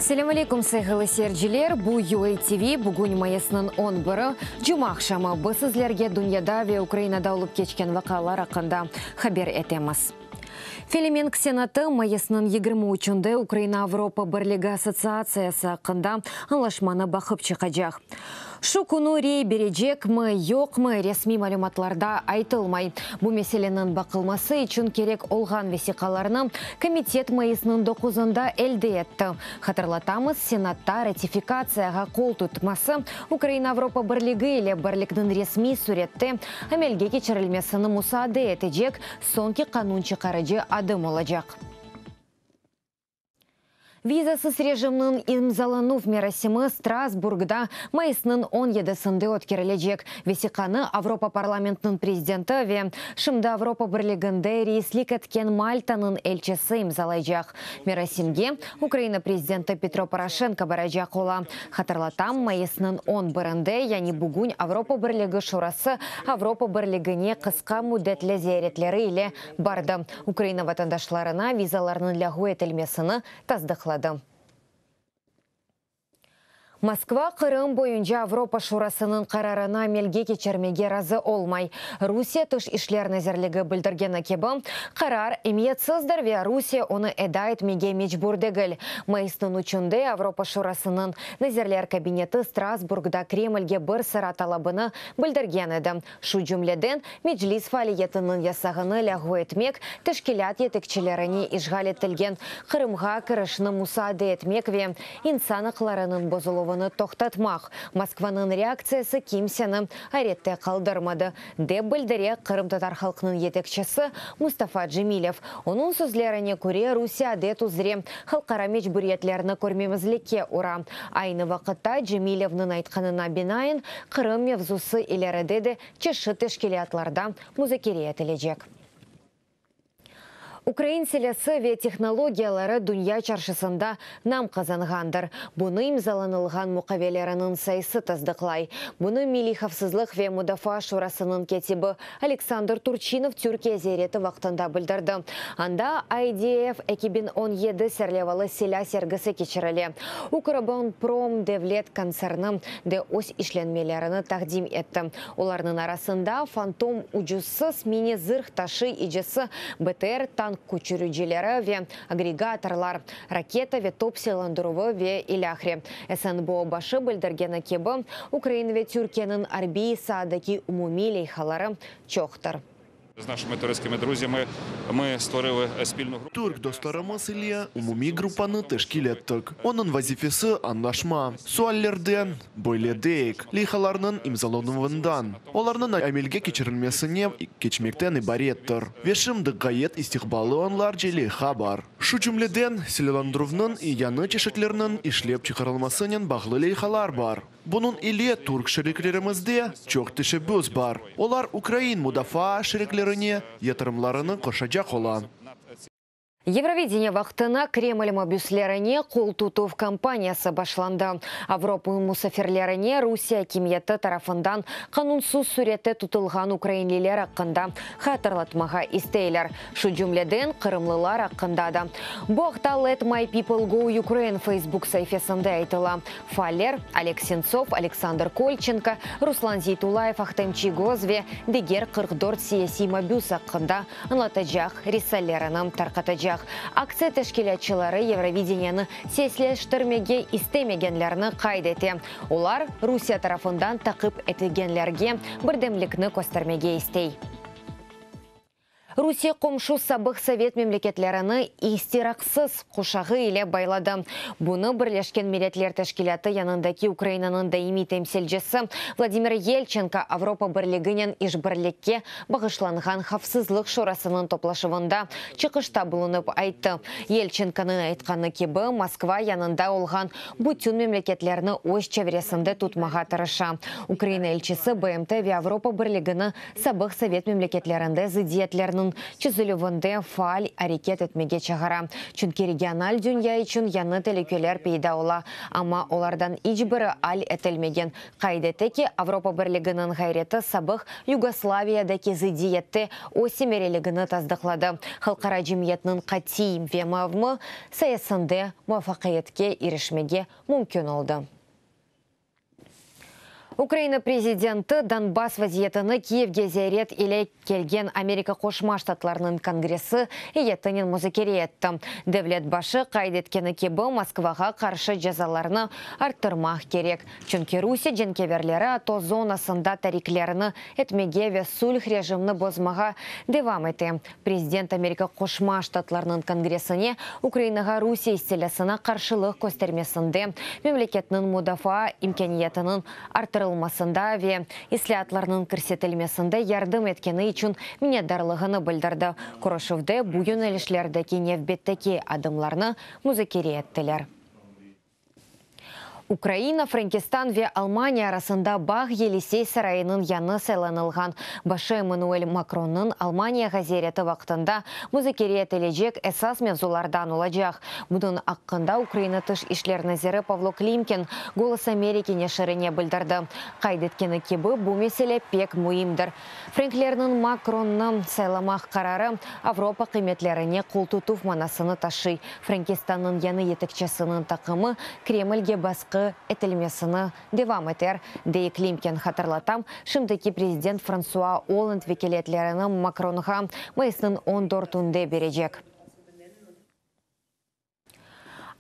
Селем алейкум, сайгылы серджилер. Бу UA TV бүгін майысының 11-і. Жума ақшамы бұсызлерге дүнияда ве Украинада олып кечкен вақалар ақында хабер етеміз. Филименк Сенаты майысының 23-інде Украина-Европа бірлігі ассоциациясы ақында анлашманы бақып чықажақ. Шу күні рей бережек мы, yok мы ресми малюматларда айтылмай. Бұл меселенің бақылмасы үшін керек олған весиқаларны комитет майысының 9-ында әлде етті. Хатырлатамыз, Сенатта ратификацияға қол тұтмасы Украина-Европа бірлігі еле бірлігінің ресми суретті әмелге кечірілмесіні мұсады етежек сонки қанун чықарыжы адым олажақ. Визасыз режимнің имзалану мерасимы Страсбургда майысының 17-сінде өткерілежек. Весиқаны Авропа парламентінің президенті ве Шымда Авропа бірлігінде рейслік еткен Мальтаның елчесі имзалайжақ. Мерасимге Украина президенті Петро Порошенко баражақ ола. Хатырлатам, майысының 11-інде, яғни бүгін Авропа бірлігі шурасы Авропа бірлігіне қысқа мүдетлі зияретлері иле барды. Украина ватандашларына визаларының лягу етілмесіні таздықлады. Москва Қырым бойынша Авропа шурасының қарарына мелге кечермеге разы олмай. Русия түш ішлер назерлігі білдіргені кебі. Қарар емиетсіздар ве Русия оны эдайт меге мечбурдегіл. Майысының үшінде Авропа шурасының назерлер кабинеті Страсбургда Кремльге бір сыра талабыны білдірген еді. Шу жүмледен меджлис фалиетінің ясағыны лягу етмек, тәшкілят етікчілеріне ішғал етілген Қырымға кірішіні мұсады етмек ве инсанықларының бозылуы тоқтатмақ. Москваның реакциясы кимсені аретте қалдырмады. Деп білдіре Қырым татар халқының етекшісі Мустафа Джемилев. Оның сөзлеріне көре Русия адет ұзіре халқара мечбүриетлеріні көрмемізлекке ұра. Айны вақытта Джемилевнің айтқанына бинайын Қырым мевзусы илерідеді чешы тешкелиятларда музыкере етілежек. Украин селесі ве технологиялары дүния чаршысында нам қазанғандар. Бұны имзаланылған мұқавелерінің сайысы таздықлай. Бұны Милиховсызлық ве Мудафа шурасының кетебі Александр Турчинов Түркия зереті вақтында білдірді. Анда IDF 2017 сәрлевалы селя сергісі кечірілі. Укрбонпром Девлет концерні де ос ішленмелеріні тақдим етті. Оларының арасында фантом ұжысыз мини зырх ташы ижесі БТР танк көчірүжелері ве агрегаторлар, ракета ве топсиландыруы ве иляхре. СНБО башы білдіргені кебі Украина ве Түркияның арбии садаки умумі лейхалары чоқтыр. З нашими турецькими друзями ми створили спільну групу. Türk dostlarımız ile umumi gruppanı teşkil ettik. Onun vazifesi anlaşma. Suallerden böyle değil. Leyhalarının imzalanımından. Onların amelge geçirilmesine geçmekten ibarettir. Ve şimdi gayet istikbalı onlarca leyha var. Şu cümleden silahlandıruvның yanı çeşitlerinin işlep çıkarılmasının bağlı leyhalar var. Bunun ile Türk şirketlerimizde çok teşebbüs var. Onlar Ukrayna Mudafa şirketlerine yatırımlarını koşacak olan. Евровидение вақтына Кремль мобюслеріне қол тұтув компаниясы башланды. Авропа мұсафирлеріне Русия кеметі тарафындан қанунсыз суреті тұтылған украинлелер ақында хатырлатмаға истейлер. Шу жүмледен қырымлылар ақында да. Бұқта Let My People Go Ukraine Facebook сайфесінде айтыла. Фалер, Олег Сенцов, Александр Кольченко, Руслан Зейтулаев Ахтемчи Гозве дегер 44 сияси мобюс ақында анлатажақ рисалерінің тарқатажақ. Акция тәшкілетчілері Евровидениені сеслештірмеге істемегенлеріні қайдеті. Олар Русия тарафындан тақып етігенлерге бірдемлікні көстермеге істей. Русия қомшу сабық совет мемлекетлеріні истирақсыз қошағы иле байлады. Бұны бірлешкен милетлер тәшкілеті янындаки Украинаның даими темселжесі Владимир Ельченко Авропа бірлігінен ішбірлікке бағышланған хавсызлық шорасының топлашывында чықышта бұлынып айтты. Ельченконың айтқаны кебі Москва янында олған бүтін мемлекетлеріні өз чевресінде тұтмаға тырыша. Украина елчесі БМТ ве Авропа бірлігіні сабық совет мемлекетлерінде зидиетлерінің Украинаның чүзілівінде фаал әрекет етмеге чағара. Чүнки региональ дүния үшін яны телекелер пейда ола, ама олардан ичбірі ал етілмеген. Қайдеті Авропа бірлігінің ғайреті сабық Югославияда кезі диетті осемерелігіні таздықлады. Халқара жемиетінің қатиим вемавмы саясынды муафақиетке ерішмеге мүмкін олды. Украина президенті Донбасс вазиетіні Киевге зәрет еле келген Америка Қошма Штатларының конгресі иетінен музыкере етті. Девлет башы қайдеткені кебі Москваға қаршы жазаларыны арттырмақ керек. Чүнки Русия женкеверлері ато зонасында тариклеріні етмеге ве сульх режимні бозмаға девам еті. Президент Америка Қошма Штатларының конгресіне Украинаға Русия истелесіна қаршылық көстермесінде мемлекетінің мудафа имкениетінің арттырылмасында ве ислатларының кірсетілмесінде ярдым еткені үшін минедарлығыны білдірді. Корошевде бұйын әлішлердегі невбеттекі адымларны музыкере еттілер. Украина, Франкистан ве Алмания арасында баг Елисей сарайының яны сайланылған. Башы Эммануэль Макронның Алмания газереті вақтында музыкере етілежек әсас мевзулардан олажақ. Бұдың аққында Украина тыш ишлер назері Павло Климкин Голос Америки нешіріне білдірді. Қайдеткені кебі бұл меселе пек мұйымдыр. Френклерінің Макронның сайламақ қарары Авропа қиметлеріне қол тұтув манасыны ташы. Франкистанның яны етікчесінің тақымы Кремльге басқы этілмесіні девам етер. Дей Климкин хатырлатам, шымдеки президент Франсуа Оланд векелетлерінің Макронға майысының 14 түнде бережек.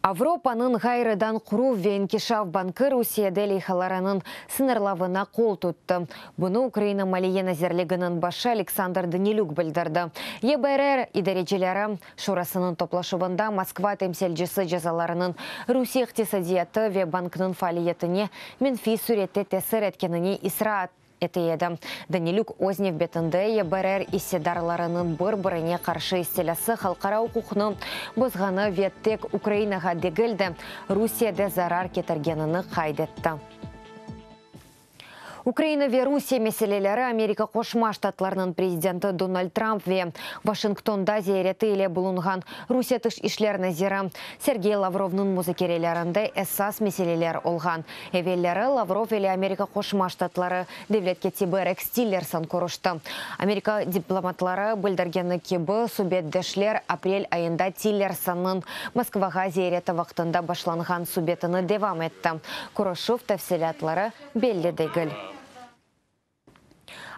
Авропаның ғайрыдан құру венкешав банкы Русияда лейхаларының сынырлавына қол тұтты. Бұны Украина малие назерлігінің башы Александр Данилюк білдірді. ЕБРР идаречелері шурасының топлашывында Москва темселжісі жазаларының Русия иқтисадияты ве банкының фалиетіне менфи суретті тесір еткеніне исраат етейді. Данилюк Ознев бетінде ЕБРР иседарларының бір-біріне қаршы істелесі халқара құқыны бұзғаны веттек Украинаға дегілді, Русияда зарар кетіргеніні қайдетті. Украина ве Русия мәселелері Америка Қошма Штатларының президенті Дональд Трамп ве Вашингтонда зейреті еле бұлынған Русия тыш ишлер назиры Сергей Лавровның музыкерелерінде әсас мәселелер олған. Эвеллері Лавров еле Америка Қошма Штатлары девлетке тибі рекстиллерсан көрішті. Америка дипломатлары білдіргені кебі субетдешлер апрель айында Тиллерсанның Москваға зейреті вақтында башланған субетіні девам етті. Корошев тәфсилатлары белі дегіл.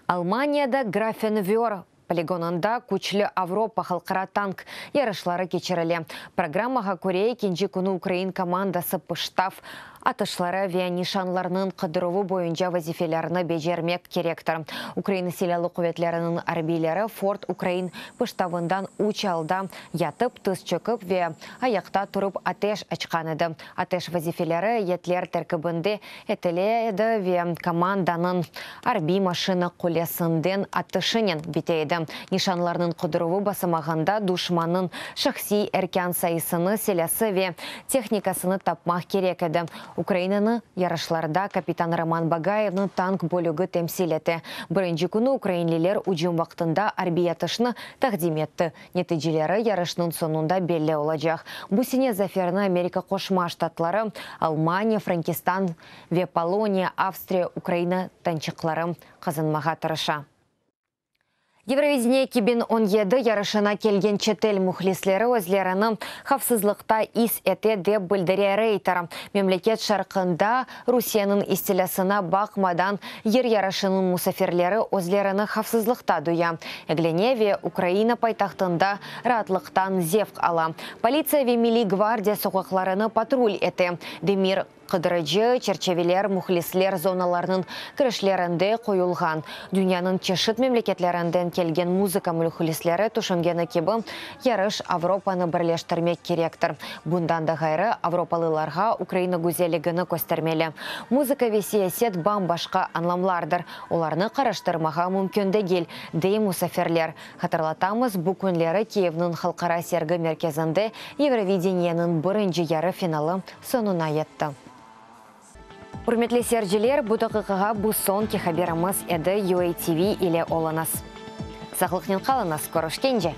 Алманияда Графенвер полигонында күчлі Авропа халқара танк ярышлары кечірілі. Программаға Корея кенжі күні Украин командасы пыштав атышлары ве нишанларының қыдыруы бойынша вазифелеріні бежермек керектір. Украина селялы құветлерінің арбейлері Форт Украин пыштавындан учалда ятып, тыз чөкіп ве аяқта тұрып атеш açқан еді. Атеш вазифелері етлер тәркібінде етіледі ве команданың арби машина қолесінден атышынен бітейді. Нишанларының қыдыруы басымағында душманның шақси әркен сайысыны селясы ве техникасыны тапмақ керек еді. Украинаны ярышларда капитан Роман Багаевның танк бөлігі темсилеті. Бірінші күні украинлелер ұжым вақтында арбиятышны тақдим етті. Нәтижелері ярышның сонында белі олacak. Бұсіне заферні Америка Қошма Штатлары, Алмания, Франкистан, ве Полония, Австрия, Украина танчықлары қазынмаға тырыша. Евровидение 2017 ярышына келген четел мұхлислері өзлерінің хавсызлықта ис әте деп білдіре рейтер. Мемлекет шарқында Русияның истелесіна бақмадан ер ярышының мұсаферлері өзлерінің хавсызлықта дуя. Әгленеве Украина пайтақтында ратлықтан зевк ала. Полиция ве Милли гвардия соқықларыны патруль әте. Демир қыдырыжы черчевелер мұхлислер зоналарының кірішлерінде қойылған. Дүнияның чешіт мемлекетлерінден келген музыка мұхлислері тұшынгені кебі ярыш Авропаны бірлештірмек керектір. Бұндан да ғайры Авропалыларға Украина гүзелігіні көстермелі. Музыка ве саясет башқа анламлардыр. Оларны қараштырмаға мүмкін дегел, дей мұсаферлер. Хатырлатамыз, бұл күнлері Киевнің халқара сергі мерkezінде Евровидениенің бірінші яры финалы сонына етті. Құрметлі сәржелер, бұтықыға бұл сон кехаберіміз әді UATV иле оланас. Сақлықнен қалына скорошкенже.